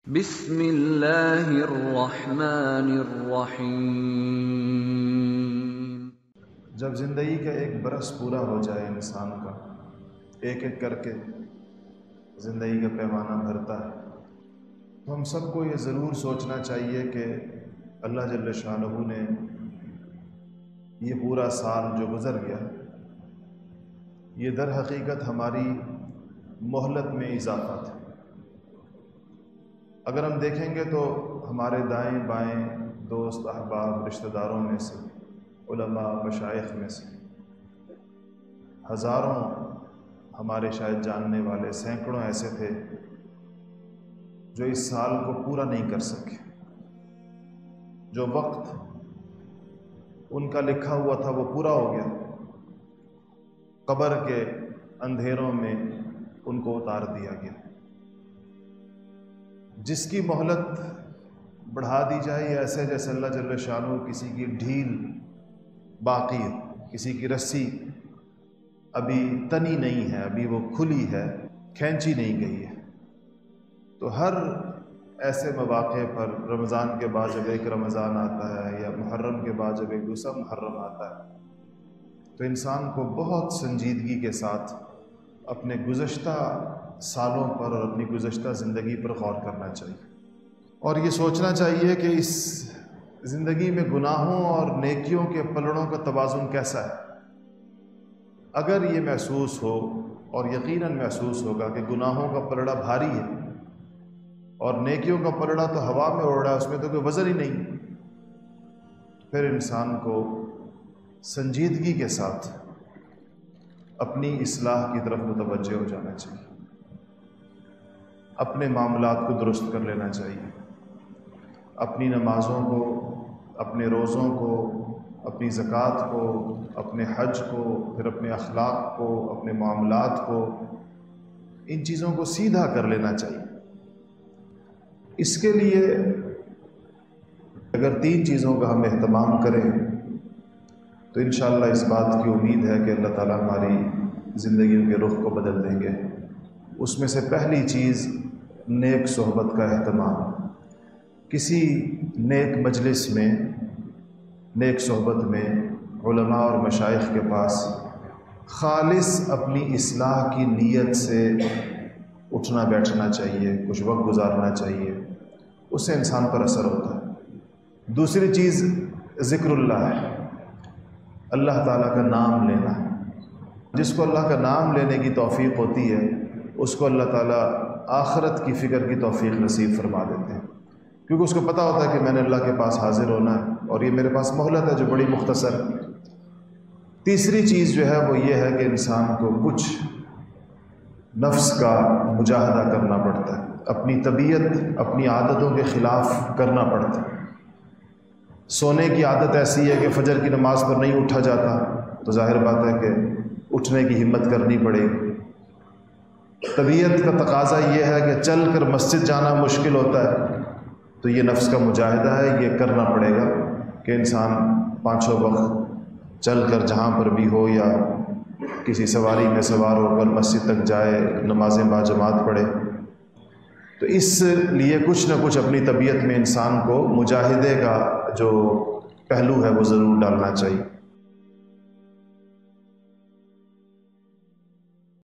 بسم اللہ الرحمن الرحیم۔ جب زندگی کا ایک برس پورا ہو جائے انسان کا، ایک ایک کر کے زندگی کا پیمانہ بھرتا ہے، تو ہم سب کو یہ ضرور سوچنا چاہیے کہ اللہ جل شانہ نے یہ پورا سال جو گزر گیا، یہ در حقیقت ہماری مہلت میں اضافہ تھا۔ اگر ہم دیکھیں گے تو ہمارے دائیں بائیں دوست احباب رشتہ داروں میں سے، علماء مشائخ میں سے ہزاروں ہمارے شاید جاننے والے سینکڑوں ایسے تھے جو اس سال کو پورا نہیں کر سکے۔ جو وقت ان کا لکھا ہوا تھا وہ پورا ہو گیا، قبر کے اندھیروں میں ان کو اتار دیا گیا۔ جس کی مہلت بڑھا دی جائے، ایسے جیسے اللہ جل شانہ کسی کی ڈھیل باقی ہے، کسی کی رسی ابھی تنی نہیں ہے، ابھی وہ کھلی ہے، کھینچی نہیں گئی ہے۔ تو ہر ایسے مواقع پر رمضان کے بعد جب ایک رمضان آتا ہے، یا محرم کے بعد جب ایک دوسرا محرم آتا ہے، تو انسان کو بہت سنجیدگی کے ساتھ اپنے گزشتہ سالوں پر اور اپنی گزشتہ زندگی پر غور کرنا چاہیے، اور یہ سوچنا چاہیے کہ اس زندگی میں گناہوں اور نیکیوں کے پلڑوں کا توازن کیسا ہے۔ اگر یہ محسوس ہو، اور یقیناً محسوس ہوگا کہ گناہوں کا پلڑا بھاری ہے اور نیکیوں کا پلڑا تو ہوا میں اڑ رہا ہے، اس میں تو کوئی وزن ہی نہیں، پھر انسان کو سنجیدگی کے ساتھ اپنی اصلاح کی طرف متوجہ ہو جانا چاہیے، اپنے معاملات کو درست کر لینا چاہیے، اپنی نمازوں کو، اپنے روزوں کو، اپنی زکوٰۃ کو، اپنے حج کو، پھر اپنے اخلاق کو، اپنے معاملات کو، ان چیزوں کو سیدھا کر لینا چاہیے۔ اس کے لیے اگر 3 چیزوں کا ہم اہتمام کریں تو انشاءاللہ اس بات کی امید ہے کہ اللہ تعالیٰ ہماری زندگیوں کے رخ کو بدل دیں گے۔ اس میں سے پہلی چیز نیک صحبت کا اہتمام۔ کسی نیک مجلس میں، نیک صحبت میں، علماء اور مشائخ کے پاس خالص اپنی اصلاح کی نیت سے اٹھنا بیٹھنا چاہیے، کچھ وقت گزارنا چاہیے، اس سے انسان پر اثر ہوتا ہے۔ دوسری چیز ذکر اللہ ہے، اللہ تعالیٰ کا نام لینا ہے۔ جس کو اللہ کا نام لینے کی توفیق ہوتی ہے، اس کو اللہ تعالیٰ آخرت کی فکر کی توفیق نصیب فرما دیتے ہیں، کیونکہ اس کو پتہ ہوتا ہے کہ میں نے اللہ کے پاس حاضر ہونا ہے اور یہ میرے پاس مہلت ہے جو بڑی مختصر ہے۔ تیسری چیز جو ہے وہ یہ ہے کہ انسان کو کچھ نفس کا مجاہدہ کرنا پڑتا ہے، اپنی طبیعت، اپنی عادتوں کے خلاف کرنا پڑتا ہے۔ سونے کی عادت ایسی ہے کہ فجر کی نماز پر نہیں اٹھا جاتا، تو ظاہر بات ہے کہ اٹھنے کی ہمت کرنی پڑے گی۔ طبیعت کا تقاضا یہ ہے کہ چل کر مسجد جانا مشکل ہوتا ہے، تو یہ نفس کا مجاہدہ ہے، یہ کرنا پڑے گا کہ انسان 5 وقت چل کر جہاں پر بھی ہو یا کسی سواری میں سوار ہو کر مسجد تک جائے، نمازیں باجماعت پڑھے۔ تو اس لیے کچھ نہ کچھ اپنی طبیعت میں انسان کو مجاہدے کا جو پہلو ہے وہ ضرور ڈالنا چاہیے۔